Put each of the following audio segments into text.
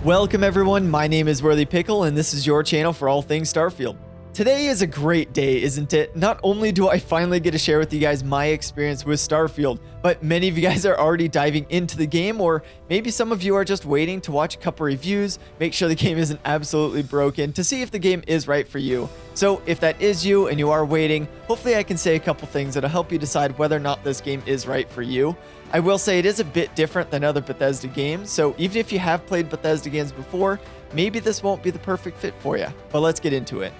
Welcome everyone, my name is WirthyPickle and this is your channel for all things Starfield. Today is a great day, isn't it? Not only do I finally get to share with you guys my experience with Starfield, but many of you guys are already diving into the game, or maybe some of you are just waiting to watch a couple reviews, make sure the game isn't absolutely broken, to see if the game is right for you. So if that is you and you are waiting, hopefully I can say a couple things that'll help you decide whether or not this game is right for you. I will say it is a bit different than other Bethesda games, so even if you have played Bethesda games before, maybe this won't be the perfect fit for you, but let's get into it.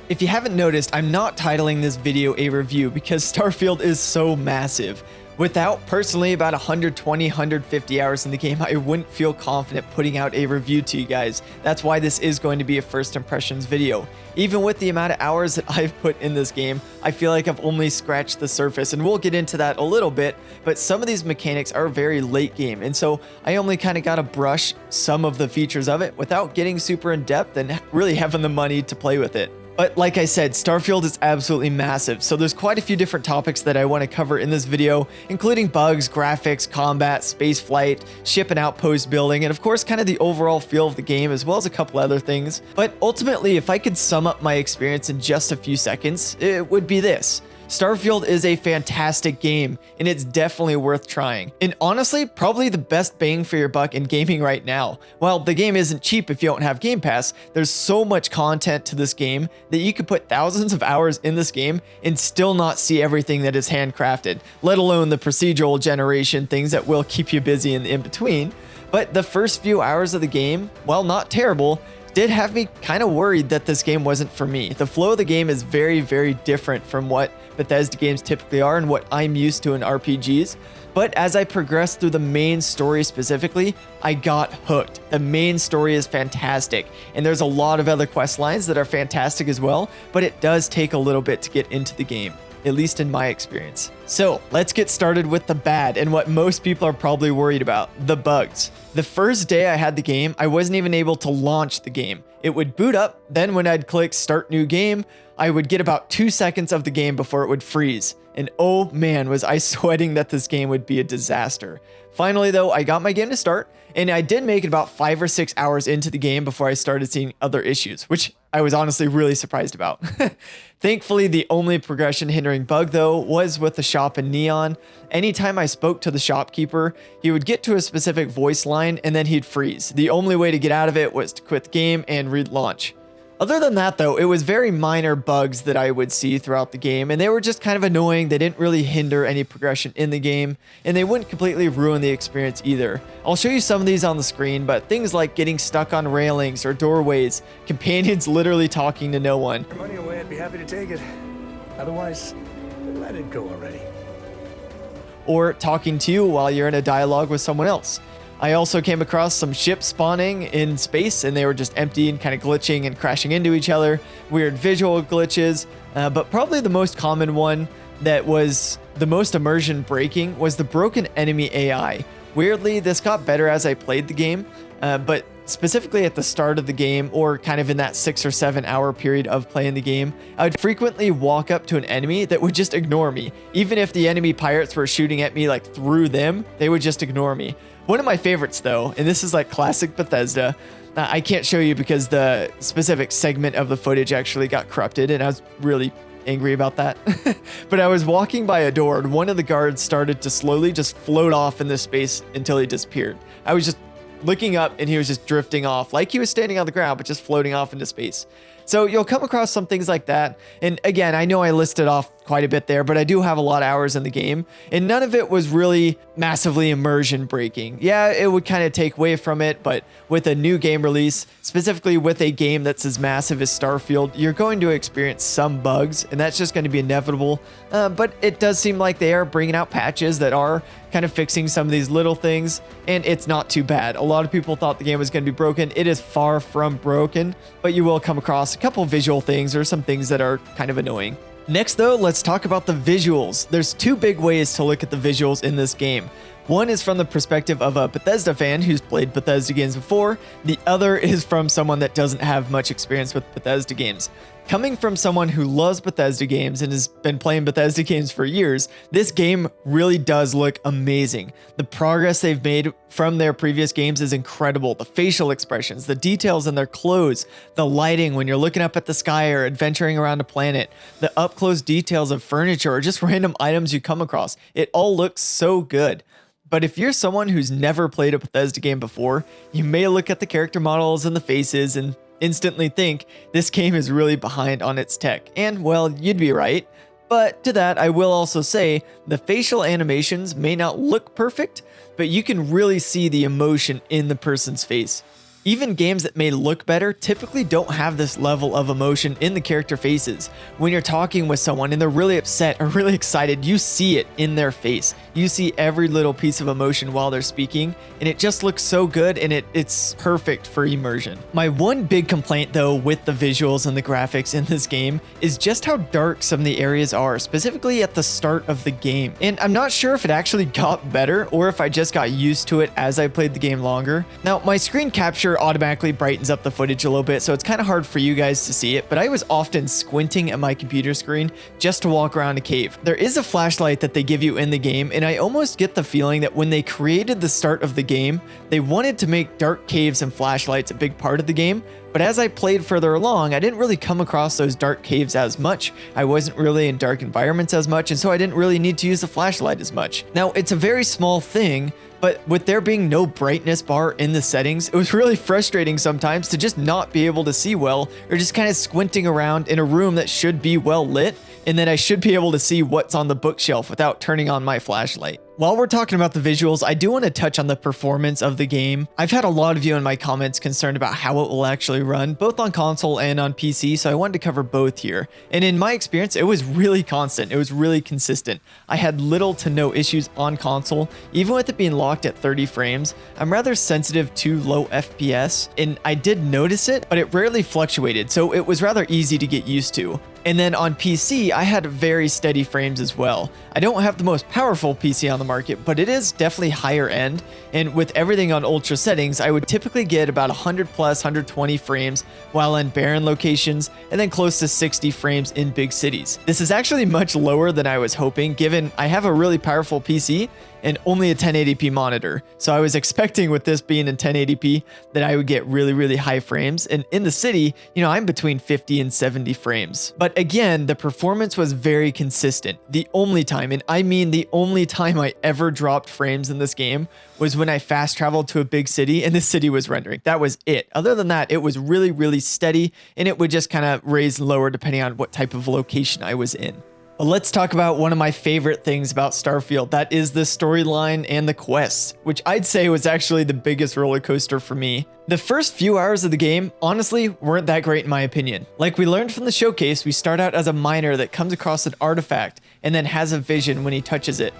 If you haven't noticed, I'm not titling this video a review because Starfield is so massive. Without personally about 120, 150 hours in the game, I wouldn't feel confident putting out a review to you guys. That's why this is going to be a first impressions video. Even with the amount of hours that I've put in this game, I feel like I've only scratched the surface, and we'll get into that a little bit, but some of these mechanics are very late game, and so I only kind of got to brush some of the features of it without getting super in depth and really having the money to play with it. But like I said, Starfield is absolutely massive, so there's quite a few different topics that I want to cover in this video, including bugs, graphics, combat, space flight, ship and outpost building, and of course kind of the overall feel of the game, as well as a couple other things. But ultimately, if I could sum up my experience in just a few seconds, it would be this. Starfield is a fantastic game, and it's definitely worth trying. And honestly, probably the best bang for your buck in gaming right now. While the game isn't cheap if you don't have Game Pass, there's so much content to this game that you could put thousands of hours in this game and still not see everything that is handcrafted, let alone the procedural generation things that will keep you busy in between. But the first few hours of the game, while not terrible, did have me kind of worried that this game wasn't for me. The flow of the game is very, very different from what Bethesda games typically are and what I'm used to in RPGs. But as I progressed through the main story specifically, I got hooked. The main story is fantastic, and there's a lot of other quest lines that are fantastic as well, but it does take a little bit to get into the game, at least in my experience. So let's get started with the bad and what most people are probably worried about, the bugs. The first day I had the game, I wasn't even able to launch the game. It would boot up, then when I'd click start new game, I would get about 2 seconds of the game before it would freeze. And oh man, was I sweating that this game would be a disaster. Finally though, I got my game to start, and I did make it about 5 or 6 hours into the game before I started seeing other issues, which I was honestly really surprised about. Thankfully, the only progression hindering bug though was with the shop in Neon. Anytime I spoke to the shopkeeper, he would get to a specific voice line and then he'd freeze. The only way to get out of it was to quit the game and relaunch. Other than that though, it was very minor bugs that I would see throughout the game, and they were just kind of annoying. They didn't really hinder any progression in the game, and they wouldn't completely ruin the experience either. I'll show you some of these on the screen, but things like getting stuck on railings or doorways, companions literally talking to no one. Money away, I'd be happy to take it. Otherwise, let it go already. Or talking to you while you're in a dialogue with someone else. I also came across some ships spawning in space, and they were just empty and kind of glitching and crashing into each other. Weird visual glitches, but probably the most common one that was the most immersion breaking was the broken enemy AI. Weirdly, this got better as I played the game, but specifically at the start of the game, or kind of in that 6 or 7 hour period of playing the game, I would frequently walk up to an enemy that would just ignore me. Even if the enemy pirates were shooting at me like through them, they would just ignore me. One of my favorites though, and this is like classic Bethesda, I can't show you because the specific segment of the footage actually got corrupted, and I was really angry about that. But I was walking by a door, and one of the guards started to slowly just float off in this space until he disappeared. I was just looking up and he was just drifting off like he was standing on the ground, but just floating off into space. So you'll come across some things like that. And again, I know I listed off quite a bit there, but I do have a lot of hours in the game, and none of it was really massively immersion breaking. Yeah, it would kind of take away from it, but with a new game release, specifically with a game that's as massive as Starfield, you're going to experience some bugs, and that's just going to be inevitable. But it does seem like they are bringing out patches that are kind of fixing some of these little things, and it's not too bad. A lot of people thought the game was going to be broken. It is far from broken, but you will come across a couple visual things or some things that are kind of annoying. Next though, let's talk about the visuals. There's two big ways to look at the visuals in this game. One is from the perspective of a Bethesda fan who's played Bethesda games before. The other is from someone that doesn't have much experience with Bethesda games. Coming from someone who loves Bethesda games and has been playing Bethesda games for years, this game really does look amazing. The progress they've made from their previous games is incredible. The facial expressions, the details in their clothes, the lighting when you're looking up at the sky or adventuring around a planet, the up-close details of furniture or just random items you come across. It all looks so good. But if you're someone who's never played a Bethesda game before, you may look at the character models and the faces and instantly think this game is really behind on its tech. And well, you'd be right. But to that, I will also say the facial animations may not look perfect, but you can really see the emotion in the person's face. Even games that may look better typically don't have this level of emotion in the character faces. When you're talking with someone and they're really upset or really excited, you see it in their face. You see every little piece of emotion while they're speaking, and it just looks so good, and it's perfect for immersion. My one big complaint though with the visuals and the graphics in this game is just how dark some of the areas are, specifically at the start of the game. And I'm not sure if it actually got better or if I just got used to it as I played the game longer. Now, my screen capture automatically brightens up the footage a little bit, so it's kind of hard for you guys to see it, but I was often squinting at my computer screen just to walk around a cave. There is a flashlight that they give you in the game, and I almost get the feeling that when they created the start of the game, they wanted to make dark caves and flashlights a big part of the game. But as I played further along, I didn't really come across those dark caves as much. I wasn't really in dark environments as much, and so I didn't really need to use the flashlight as much. Now, it's a very small thing, but with there being no brightness bar in the settings, it was really frustrating sometimes to just not be able to see well, or just kind of squinting around in a room that should be well lit, and then I should be able to see what's on the bookshelf without turning on my flashlight. While we're talking about the visuals, I do want to touch on the performance of the game. I've had a lot of you in my comments concerned about how it will actually run, both on console and on PC, so I wanted to cover both here. And in my experience, it was really constant. It was really consistent. I had little to no issues on console, even with it being locked at 30 frames. I'm rather sensitive to low FPS, and I did notice it, but it rarely fluctuated, so it was rather easy to get used to. And then on PC, I had very steady frames as well. I don't have the most powerful PC on the market, but it is definitely higher end. And with everything on ultra settings, I would typically get about 100 plus 120 frames while in barren locations, and then close to 60 frames in big cities. This is actually much lower than I was hoping, given I have a really powerful PC and only a 1080p monitor. So I was expecting with this being in 1080p that I would get really, really high frames. And in the city, I'm between 50 and 70 frames. But again, the performance was very consistent. The only time, and I mean the only time I ever dropped frames in this game was when I fast traveled to a big city and the city was rendering. That was it. Other than that, it was really, really steady, and it would just kind of raise and lower depending on what type of location I was in. But let's talk about one of my favorite things about Starfield. That is the storyline and the quests, which I'd say was actually the biggest roller coaster for me. The first few hours of the game, honestly, weren't that great in my opinion. Like we learned from the showcase, we start out as a miner that comes across an artifact and then has a vision when he touches it.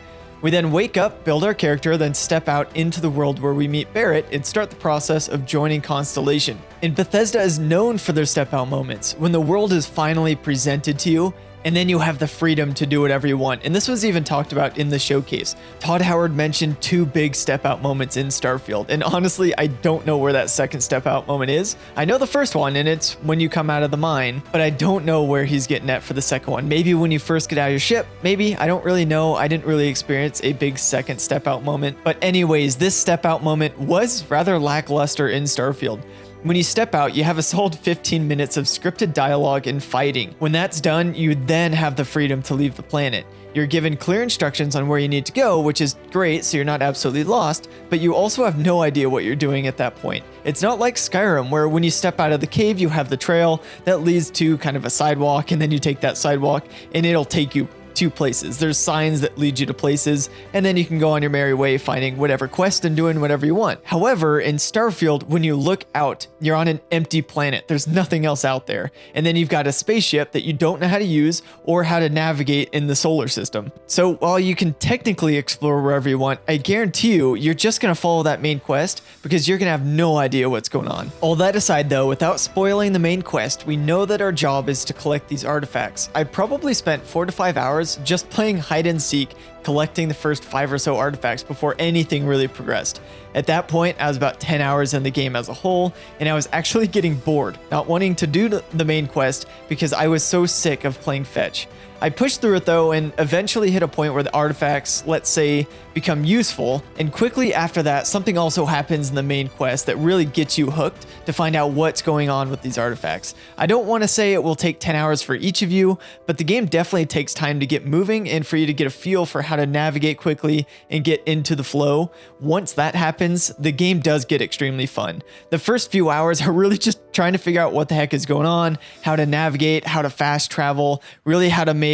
We then wake up, build our character, then step out into the world where we meet Barrett and start the process of joining Constellation. And Bethesda is known for their step out moments, when the world is finally presented to you, and then you have the freedom to do whatever you want. And this was even talked about in the showcase. Todd Howard mentioned 2 big step out moments in Starfield. And honestly, I don't know where that second step out moment is. I know the first one, and it's when you come out of the mine, but I don't know where he's getting at for the second one. Maybe when you first get out of your ship, maybe, I don't really know. I didn't really experience a big second step out moment. But anyways, this step out moment was rather lackluster in Starfield. When you step out, you have a solid 15 minutes of scripted dialogue and fighting. When that's done, you then have the freedom to leave the planet. You're given clear instructions on where you need to go, which is great, so you're not absolutely lost, but you also have no idea what you're doing at that point. It's not like Skyrim, where when you step out of the cave, you have the trail that leads to kind of a sidewalk, and then you take that sidewalk, and it'll take you 2 places. There's signs that lead you to places, and then you can go on your merry way finding whatever quest and doing whatever you want. However, in Starfield, when you look out, you're on an empty planet. There's nothing else out there. And then you've got a spaceship that you don't know how to use or how to navigate in the solar system. So while you can technically explore wherever you want, I guarantee you're just going to follow that main quest because you're going to have no idea what's going on. All that aside though, without spoiling the main quest, we know that our job is to collect these artifacts. I probably spent 4 to 5 hours just playing hide and seek, collecting the first 5 or so artifacts before anything really progressed. At that point, I was about 10 hours in the game as a whole, and I was actually getting bored, not wanting to do the main quest because I was so sick of playing fetch. I pushed through it though and eventually hit a point where the artifacts, let's say, become useful, and quickly after that something also happens in the main quest that really gets you hooked to find out what's going on with these artifacts. I don't want to say it will take 10 hours for each of you, but the game definitely takes time to get moving and for you to get a feel for how to navigate quickly and get into the flow. Once that happens, the game does get extremely fun. The first few hours are really just trying to figure out what the heck is going on, how to navigate, how to fast travel, really how to make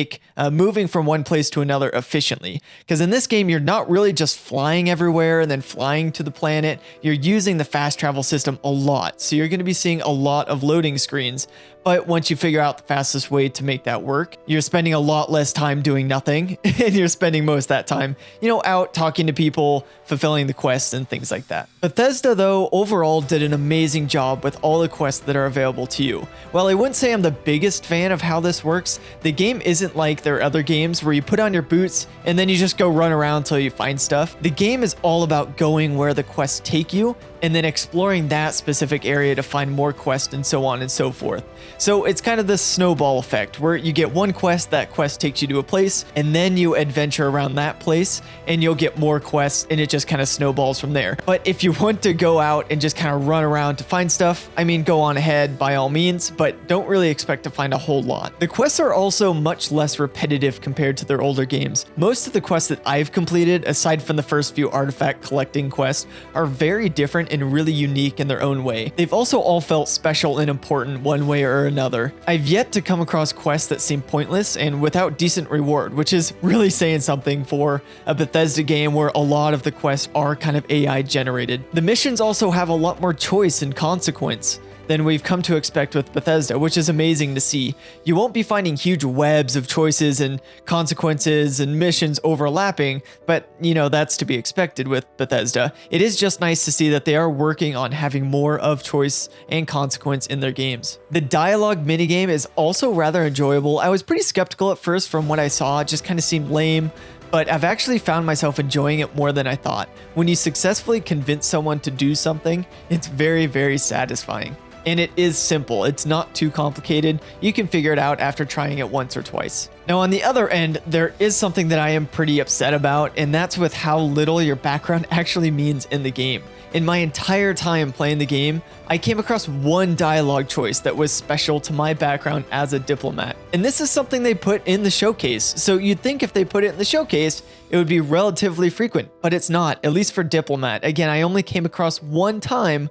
moving from one place to another efficiently. Because in this game, you're not really just flying everywhere and then flying to the planet. You're using the fast travel system a lot. So you're going to be seeing a lot of loading screens. But once you figure out the fastest way to make that work, you're spending a lot less time doing nothing, and you're spending most of that time, out talking to people, fulfilling the quests and things like that. Bethesda, though, overall did an amazing job with all the quests that are available to you. While I wouldn't say I'm the biggest fan of how this works, the game isn't like their other games where you put on your boots and then you just go run around until you find stuff. The game is all about going where the quests take you and then exploring that specific area to find more quests and so on and so forth. So it's kind of this snowball effect where you get one quest, that quest takes you to a place, and then you adventure around that place and you'll get more quests and it just kind of snowballs from there. But if you want to go out and just kind of run around to find stuff, I mean, go on ahead by all means, but don't really expect to find a whole lot. The quests are also much less repetitive compared to their older games. Most of the quests that I've completed, aside from the first few artifact collecting quests, are very different and really unique in their own way. They've also all felt special and important one way or another. I've yet to come across quests that seem pointless and without decent reward, which is really saying something for a Bethesda game where a lot of the quests are kind of AI generated. The missions also have a lot more choice and consequence than we've come to expect with Bethesda, which is amazing to see. You won't be finding huge webs of choices and consequences and missions overlapping, but that's to be expected with Bethesda. It is just nice to see that they are working on having more of choice and consequence in their games. The dialogue minigame is also rather enjoyable. I was pretty skeptical at first from what I saw, it just kind of seemed lame, but I've actually found myself enjoying it more than I thought. When you successfully convince someone to do something, it's very, very satisfying. And it is simple, it's not too complicated. You can figure it out after trying it once or twice. Now on the other end, there is something that I am pretty upset about, and that's with how little your background actually means in the game. In my entire time playing the game, I came across one dialogue choice that was special to my background as a diplomat. And this is something they put in the showcase, so you'd think if they put it in the showcase, it would be relatively frequent, but it's not, at least for diplomat. Again, I only came across one time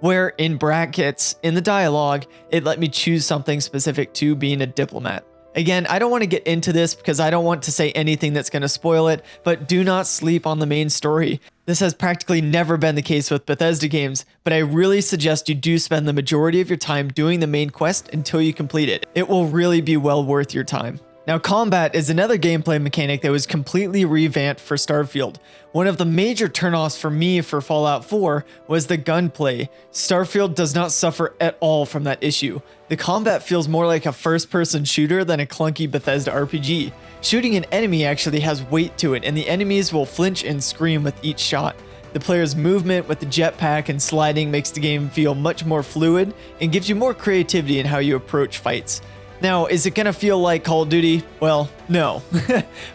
where in brackets in the dialogue, it let me choose something specific to being a diplomat. Again, I don't want to get into this because I don't want to say anything that's going to spoil it, but do not sleep on the main story. This has practically never been the case with Bethesda games, but I really suggest you do spend the majority of your time doing the main quest until you complete it. It will really be well worth your time. Now, combat is another gameplay mechanic that was completely revamped for Starfield. One of the major turnoffs for me for Fallout 4 was the gunplay. Starfield does not suffer at all from that issue. The combat feels more like a first-person shooter than a clunky Bethesda RPG. Shooting an enemy actually has weight to it, and the enemies will flinch and scream with each shot. The player's movement with the jetpack and sliding makes the game feel much more fluid and gives you more creativity in how you approach fights. Now, is it going to feel like Call of Duty? Well, no.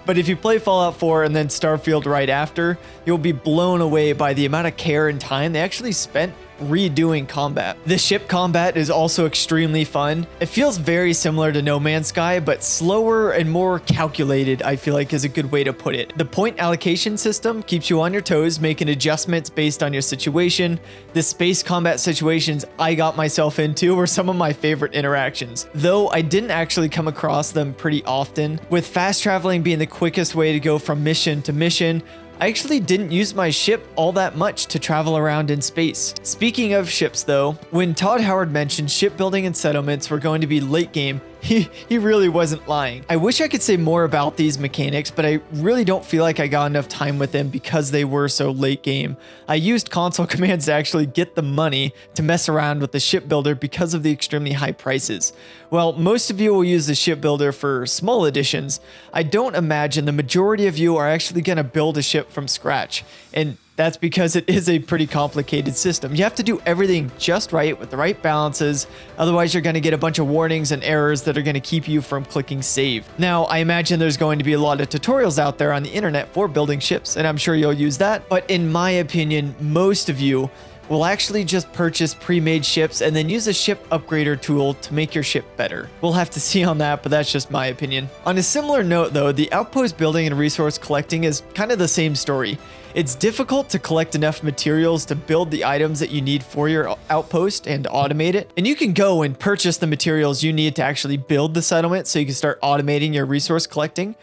But if you play Fallout 4 and then Starfield right after, you'll be blown away by the amount of care and time they actually spent redoing combat. The ship combat is also extremely fun. It feels very similar to No Man's Sky, but slower and more calculated, I feel like is a good way to put it. The point allocation system keeps you on your toes, making adjustments based on your situation. The space combat situations I got myself into were some of my favorite interactions, though I didn't actually come across them pretty often. With fast traveling being the quickest way to go from mission to mission, I actually didn't use my ship all that much to travel around in space. Speaking of ships though, when Todd Howard mentioned shipbuilding and settlements were going to be late game, he really wasn't lying. I wish I could say more about these mechanics, but I really don't feel like I got enough time with them because they were so late game. I used console commands to actually get the money to mess around with the shipbuilder because of the extremely high prices. While most of you will use the shipbuilder for small additions, I don't imagine the majority of you are actually going to build a ship from scratch. And that's because it is a pretty complicated system. You have to do everything just right with the right balances, otherwise you're going to get a bunch of warnings and errors that are going to keep you from clicking save. Now, I imagine there's going to be a lot of tutorials out there on the internet for building ships, and I'm sure you'll use that, but in my opinion, most of you will actually just purchase pre-made ships and then use a ship upgrader tool to make your ship better. We'll have to see on that, but that's just my opinion. On a similar note though, the outpost building and resource collecting is kind of the same story. It's difficult to collect enough materials to build the items that you need for your outpost and automate it. And you can go and purchase the materials you need to actually build the settlement so you can start automating your resource collecting.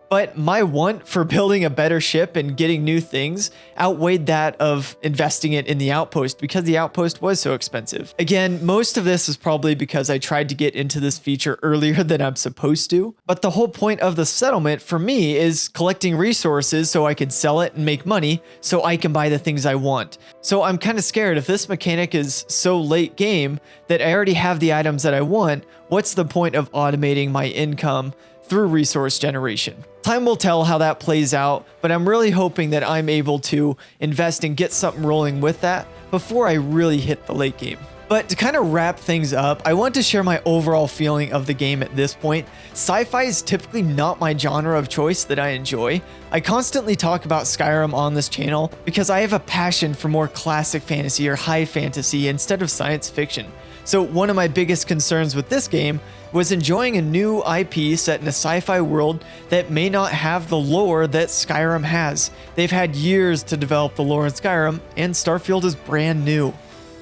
But my want for building a better ship and getting new things outweighed that of investing it in the outpost because the outpost was so expensive. Again, most of this is probably because I tried to get into this feature earlier than I'm supposed to. But the whole point of the settlement for me is collecting resources so I can sell it and make money so I can buy the things I want. So I'm kind of scared if this mechanic is so late game that I already have the items that I want, what's the point of automating my income through resource generation? Time will tell how that plays out, but I'm really hoping that I'm able to invest and get something rolling with that before I really hit the late game. But to kind of wrap things up, I want to share my overall feeling of the game at this point. Sci-fi is typically not my genre of choice that I enjoy. I constantly talk about Skyrim on this channel because I have a passion for more classic fantasy or high fantasy instead of science fiction. So one of my biggest concerns with this game was enjoying a new IP set in a sci-fi world that may not have the lore that Skyrim has. They've had years to develop the lore in Skyrim, and Starfield is brand new.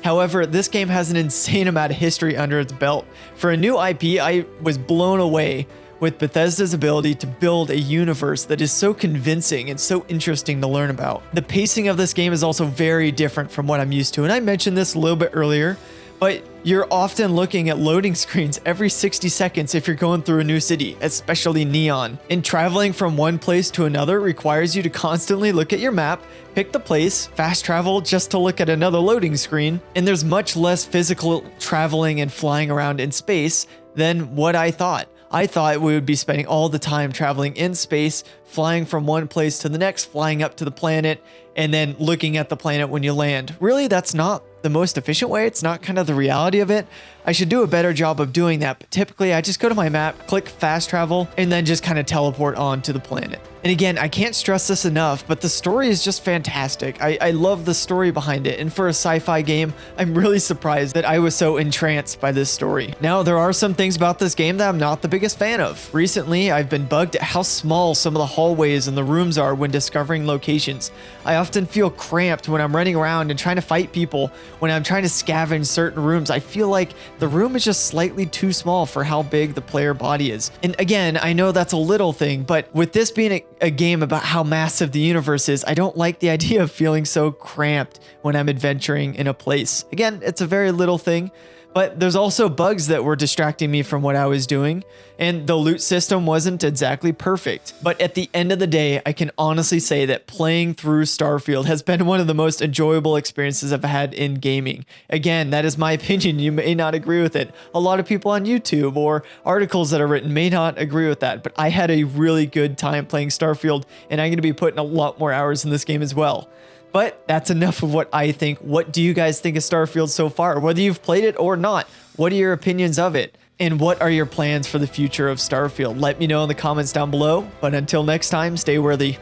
However, this game has an insane amount of history under its belt. For a new IP, I was blown away with Bethesda's ability to build a universe that is so convincing and so interesting to learn about. The pacing of this game is also very different from what I'm used to, and I mentioned this a little bit earlier, but you're often looking at loading screens every 60 seconds if you're going through a new city, especially Neon. And traveling from one place to another requires you to constantly look at your map, pick the place, fast travel just to look at another loading screen, and there's much less physical traveling and flying around in space than what I thought. I thought we would be spending all the time traveling in space, flying from one place to the next, flying up to the planet, and then looking at the planet when you land. Really, that's not the most efficient way. It's not kind of the reality of it. I should do a better job of doing that, but typically I just go to my map, click fast travel, and then just kind of teleport on to the planet. And again, I can't stress this enough, but the story is just fantastic. I love the story behind it, and for a sci-fi game, I'm really surprised that I was so entranced by this story. Now, there are some things about this game that I'm not the biggest fan of. Recently, I've been bugged at how small some of the hallways and the rooms are when discovering locations. I often feel cramped when I'm running around and trying to fight people. When I'm trying to scavenge certain rooms, I feel like the room is just slightly too small for how big the player body is. And again, I know that's a little thing, but with this being a game about how massive the universe is, I don't like the idea of feeling so cramped when I'm adventuring in a place. Again, it's a very little thing, but there's also bugs that were distracting me from what I was doing, and the loot system wasn't exactly perfect. But at the end of the day, I can honestly say that playing through Starfield has been one of the most enjoyable experiences I've had in gaming. Again, that is my opinion. You may not agree with it. A lot of people on YouTube or articles that are written may not agree with that, but I had a really good time playing Starfield, and I'm going to be putting a lot more hours in this game as well. But that's enough of what I think. What do you guys think of Starfield so far? Whether you've played it or not, what are your opinions of it? And what are your plans for the future of Starfield? Let me know in the comments down below. But until next time, stay worthy.